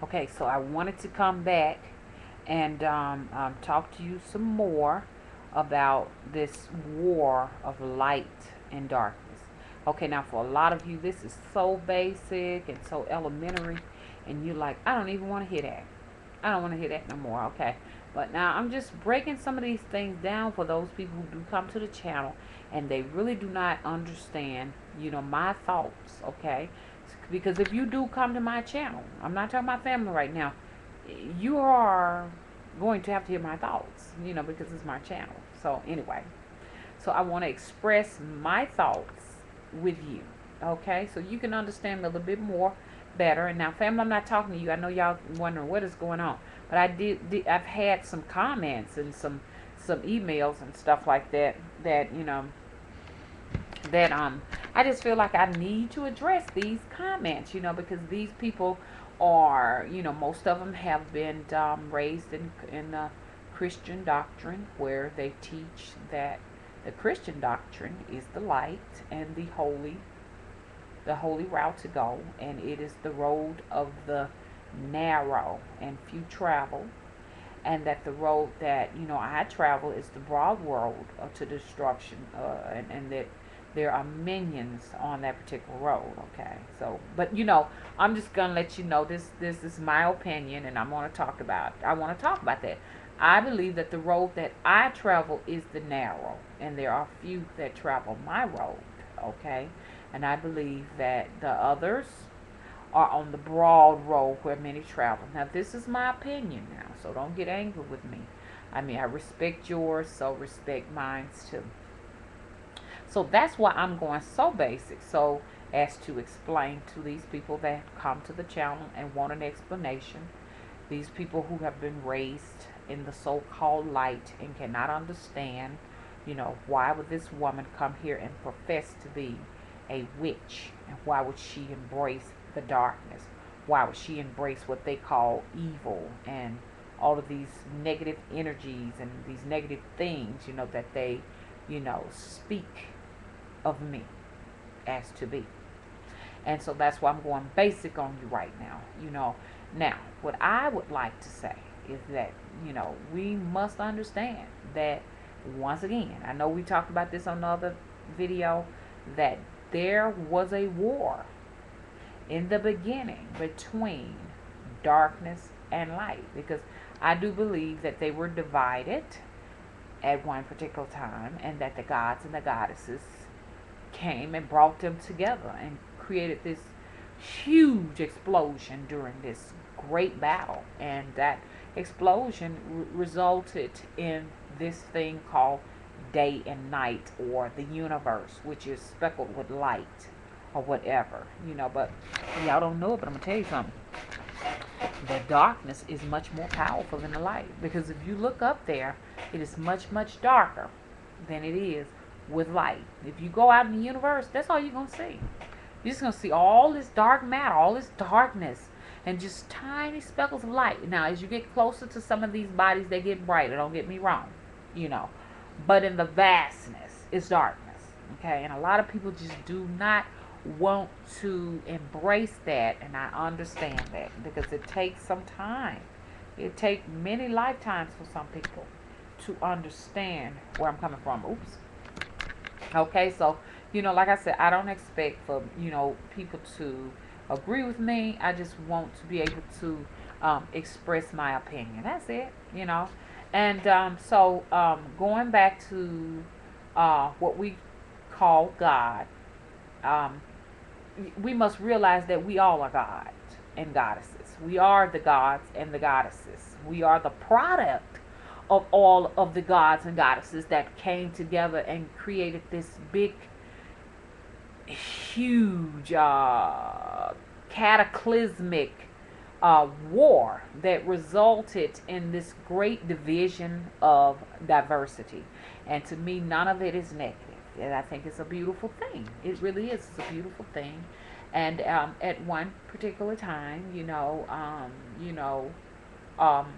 Okay, so I wanted to come back and talk to you some more about this war of light and darkness. Okay, now for a lot of you, this is so basic and so elementary, and you're like, I don't even want to hear that. I don't want to hear that no more. Okay, but now I'm just breaking some of these things down for those people who do come to the channel and they really do not understand, my thoughts. Okay, because if you do come to my channel, I'm not talking about family right now, you are going to have to hear my thoughts, because it's my channel. So anyway, so I want to express my thoughts with you, okay? So you can understand a little bit more better. And now, family, I'm not talking to you. I know y'all wondering what is going on, but I've had some comments and some emails and stuff like that that I just feel like I need to address these comments, because these people are, most of them have been raised in Christian doctrine, where they teach that the Christian doctrine is the light and the holy route to go, and it is the road of the narrow and few travel, and that the road that I travel is the broad road to destruction, and that there are minions on that particular road. Okay, so but I'm just gonna let you know this is my opinion, and I want to talk about that. I believe that the road that I travel is the narrow, and there are few that travel my road. Okay, and I believe that the others are on the broad road where many travel. Now, this is my opinion now, so don't get angry with me. I mean, I respect yours, so respect mine too. So that's why I'm going so basic, so as to explain to these people that come to the channel and want an explanation. These people who have been raised in the so-called light and cannot understand, why would this woman come here and profess to be a witch? And why would she embrace the darkness? Why would she embrace what they call evil and all of these negative energies and these negative things, that they, speak of me as to be? And so that's why I'm going basic on you right now. Now, what I would like to say is that, we must understand that, once again, I know we talked about this on the other video, that there was a war in the beginning between darkness and light, because I do believe that they were divided at one particular time, and that the gods and the goddesses came and brought them together and created this huge explosion during this great battle. And that explosion resulted in this thing called day and night, or the universe, which is speckled with light or whatever, but y'all don't know it, but I'm gonna tell you something. The darkness is much more powerful than the light, because if you look up there, it is much, much darker than it is with light. If you go out in the universe, that's all you're going to see. You're just going to see all this dark matter, all this darkness, and just tiny speckles of light. Now, as you get closer to some of these bodies, they get brighter. Don't get me wrong, you know. But in the vastness, it's darkness. Okay, and a lot of people just do not want to embrace that, and I understand that, because it takes some time. It takes many lifetimes for some people to understand where I'm coming from. Oops. Okay, so like I said, I don't expect for people to agree with me. I just want to be able to express my opinion. That's it. And going back to what we call God, um, we must realize that we all are gods and goddesses. We are the gods and the goddesses. We are the product of all of the gods and goddesses that came together and created this big, huge, cataclysmic war that resulted in this great division of diversity. And to me, none of it is negative. And I think it's a beautiful thing. It really is. It's a beautiful thing. And at one particular time, um,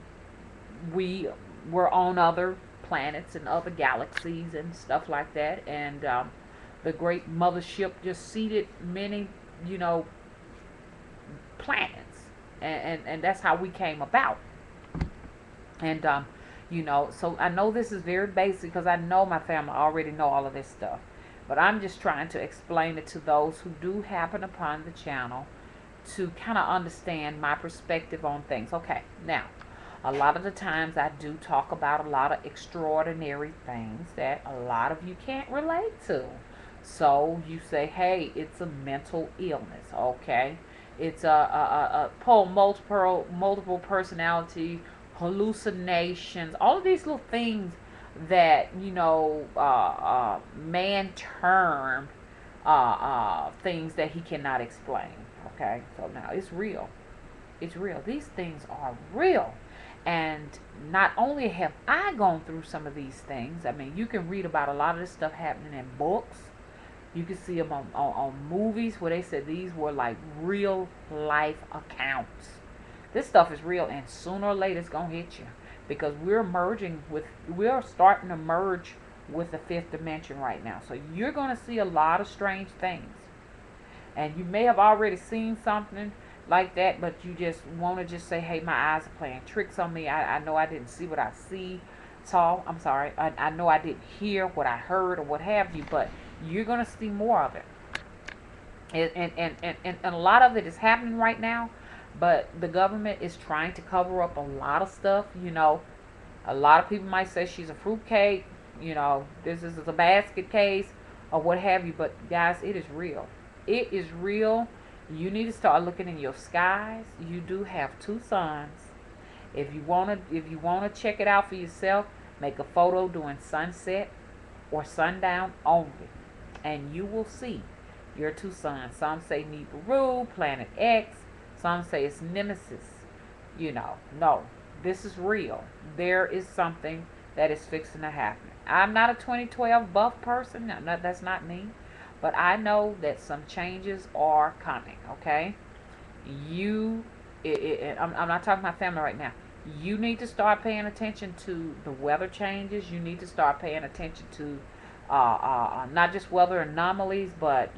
we were on other planets and other galaxies and stuff like that. And the great mothership just seeded many, planets. And that's how we came about. And so I know this is very basic because I know my family already know all of this stuff, but I'm just trying to explain it to those who do happen upon the channel to kind of understand my perspective on things. Okay, now, a lot of the times I do talk about a lot of extraordinary things that a lot of you can't relate to. So you say, hey, it's a mental illness, okay? It's a multiple personality, hallucinations, all of these little things that, man termed things that he cannot explain. Okay, so now it's real. It's real. These things are real. And not only have I gone through some of these things, I mean, you can read about a lot of this stuff happening in books. You can see them on movies where they said these were like real life accounts. This stuff is real, and sooner or later it's going to hit you because we're starting to merge with the fifth dimension right now. So you're going to see a lot of strange things. And you may have already seen something like that, but you just want to just say, hey, my eyes are playing tricks on me. I know I didn't see what I saw. I'm sorry. I know I didn't hear what I heard or what have you, but you're going to see more of it. And a lot of it is happening right now, but the government is trying to cover up a lot of stuff. A lot of people might say she's a fruitcake. This is a basket case or what have you, but guys, it is real. It is real. You need to start looking in your skies. You do have two suns. If you wanna check it out for yourself, make a photo during sunset or sundown only, and you will see your two suns. Some say Nibiru, Planet X. Some say it's Nemesis. No, this is real. There is something that is fixing to happen. I'm not a 2012 buff person. No, that's not me. But I know that some changes are coming, okay? I'm not talking about family right now. You need to start paying attention to the weather changes. You need to start paying attention to not just weather anomalies, but,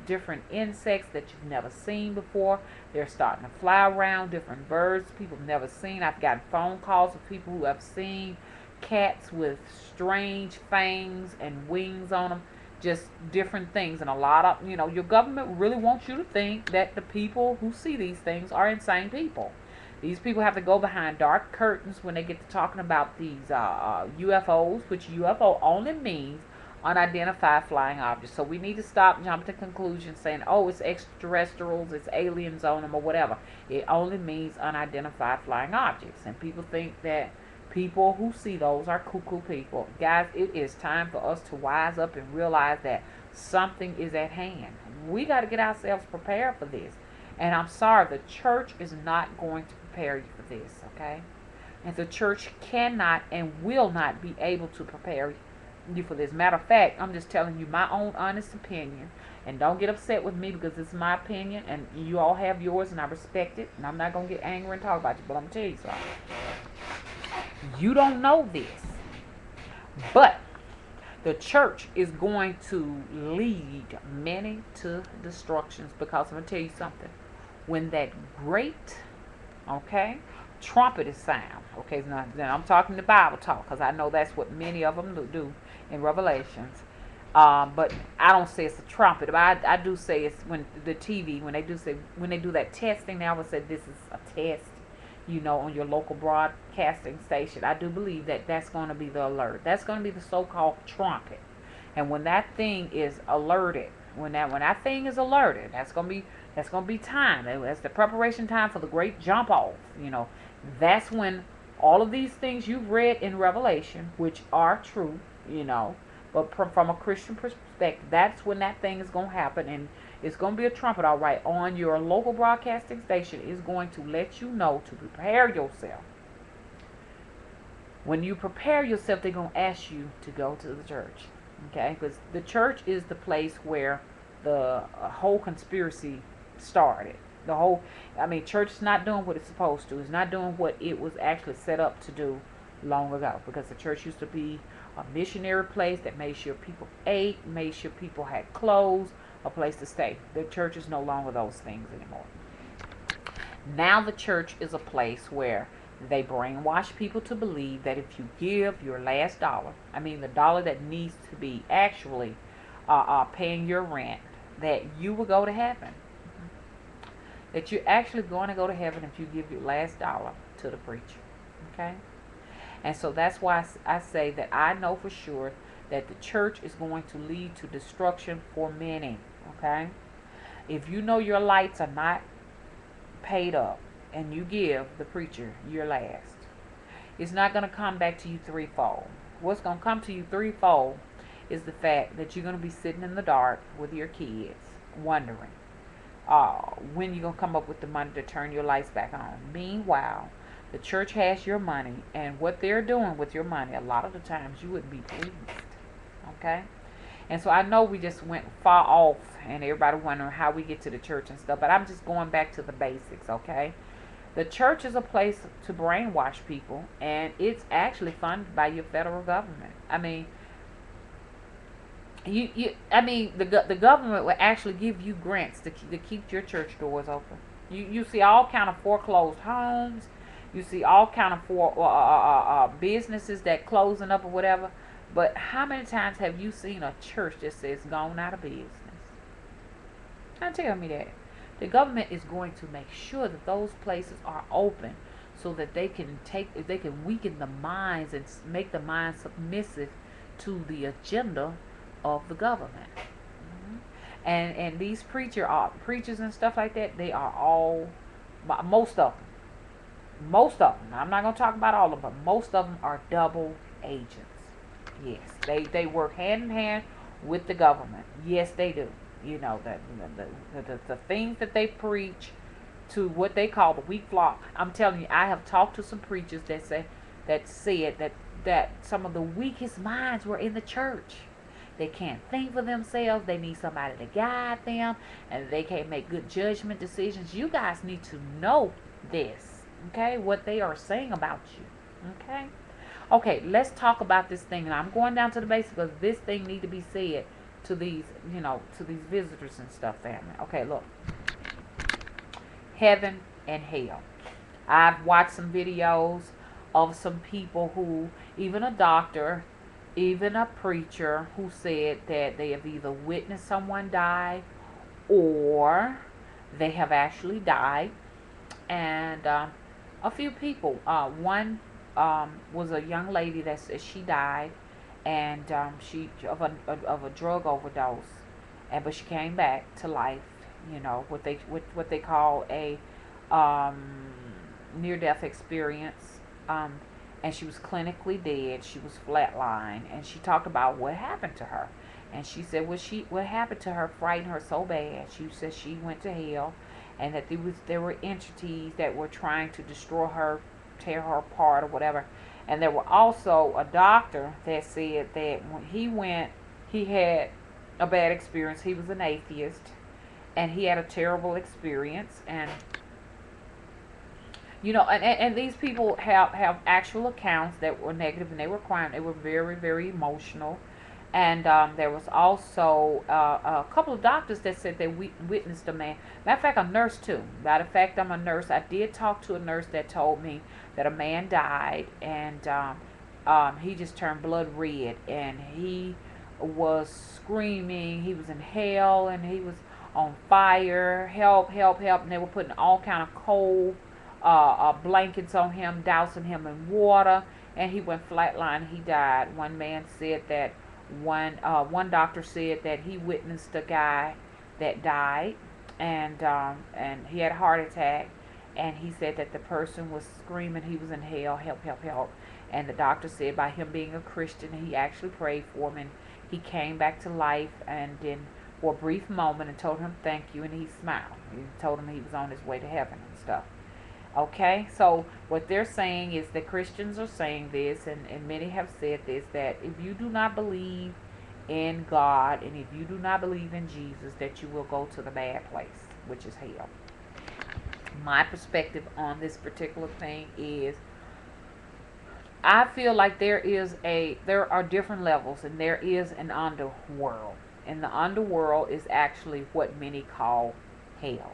different insects that you've never seen before. They're starting to fly around, different birds people have never seen. I've gotten phone calls of people who have seen cats with strange fangs and wings on them. Just different things. And a lot of, your government really wants you to think that the people who see these things are insane people. These people have to go behind dark curtains when they get to talking about these UFOs, which UFO only means unidentified flying objects. So we need to stop jumping to conclusions saying, oh, it's extraterrestrials, it's aliens on them or whatever. It only means unidentified flying objects. And people think that people who see those are cuckoo people. Guys, it is time for us to wise up and realize that something is at hand. We got to get ourselves prepared for this. And I'm sorry, the church is not going to prepare you for this, okay? And the church cannot and will not be able to prepare you for this. Matter of fact, I'm just telling you my own honest opinion. And don't get upset with me because it's my opinion. And you all have yours and I respect it. And I'm not going to get angry and talk about you. But I'm going to tell you something. You don't know this, but the church is going to lead many to destructions because I'm going to tell you something. When that great, trumpet is sound, now I'm talking the Bible talk because I know that's what many of them do in Revelations. But I don't say it's a trumpet, but I do say it's when the TV, when they do that testing, they always say this is a test. On your local broadcasting station. I do believe that that's going to be the alert. That's going to be the so-called trumpet. And when that thing is alerted, when that thing is alerted, that's going to be time. That's the preparation time for the great jump off. That's when all of these things you've read in Revelation, which are true, but from a Christian perspective, that's when that thing is going to happen. And it's going to be a trumpet, all right, on your local broadcasting station. Is going to let you know to prepare yourself. When you prepare yourself, they're going to ask you to go to the church, okay? Because the church is the place where the whole conspiracy started. Church is not doing what it's supposed to. It's not doing what it was actually set up to do long ago. Because the church used to be a missionary place that made sure people ate, made sure people had clothes, a place to stay. The church is no longer those things anymore. Now the church is a place where they brainwash people to believe that if you give your last dollar, I mean the dollar that needs to be actually paying your rent, that you will go to heaven. That you're actually going to go to heaven if you give your last dollar to the preacher. Okay? And so that's why I say that I know for sure that the church is going to lead to destruction for many. Okay? If you know your lights are not paid up and you give the preacher your last, it's not going to come back to you threefold. What's going to come to you threefold is the fact that you're going to be sitting in the dark with your kids wondering when you're going to come up with the money to turn your lights back on. Meanwhile, the church has your money, and what they're doing with your money, a lot of the times you wouldn't be pleased. Okay? And so I know we just went far off, and everybody wondering how we get to the church and stuff, but I'm just going back to the basics, okay? The church is a place to brainwash people, and it's actually funded by your federal government. I mean, the government will actually give you grants to keep your church doors open. You see all kind of foreclosed homes. You see all kind of businesses that closing up or whatever. But how many times have you seen a church that says gone out of business? Now tell me that. The government is going to make sure that those places are open so that they can weaken the minds and make the minds submissive to the agenda of the government. And these preachers and stuff like that, they are all, most of them, I'm not going to talk about all of them, but most of them are double agents. Yes, they work hand in hand with the government. Yes, they do. You know, the things that they preach to what they call the weak flock. I'm telling you, I have talked to some preachers that said that some of the weakest minds were in the church. They can't think for themselves. They need somebody to guide them, and they can't make good judgment decisions. You guys need to know this, okay? What they are saying about you, okay? Okay, let's talk about this thing. And I'm going down to the basics because this thing need to be said to these, to these visitors and stuff, family. Okay, look. Heaven and hell. I've watched some videos of some people who, even a doctor, even a preacher, who said that they have either witnessed someone die or they have actually died. And a few people, one was a young lady that said she died, and she of a drug overdose, but she came back to life. What they call a near death experience. And she was clinically dead. She was flatlined, and she talked about what happened to her. And she said what happened to her frightened her so bad. She said she went to hell, and that there were entities that were trying to destroy her, tear her apart, or whatever. And there were also a doctor that said that when he went, he had a bad experience. He was an atheist, and he had a terrible experience. And and these people have actual accounts that were negative, and they were crying. They were very, very emotional. And there was also a couple of doctors that said they witnessed a man. Matter of fact, a nurse too. Matter of fact, I'm a nurse. I did talk to a nurse that told me that a man died, and he just turned blood red, and he was screaming. He was in hell, and he was on fire. Help, help, help. And they were putting all kind of cold blankets on him, dousing him in water, and he went flatline. He died. One man said that one doctor said that he witnessed a guy that died, and he had a heart attack, and he said that the person was screaming he was in hell, help, help, help. And the doctor said by him being a Christian, he actually prayed for him, and he came back to life, and then for a brief moment, and told him thank you, and he smiled. He told him he was on his way to heaven and stuff. Okay, so what they're saying is that Christians are saying this, and many have said this, that if you do not believe in God, and if you do not believe in Jesus, that you will go to the bad place, which is hell. My perspective on this particular thing is, I feel like there are different levels, and there is an underworld. And the underworld is actually what many call hell.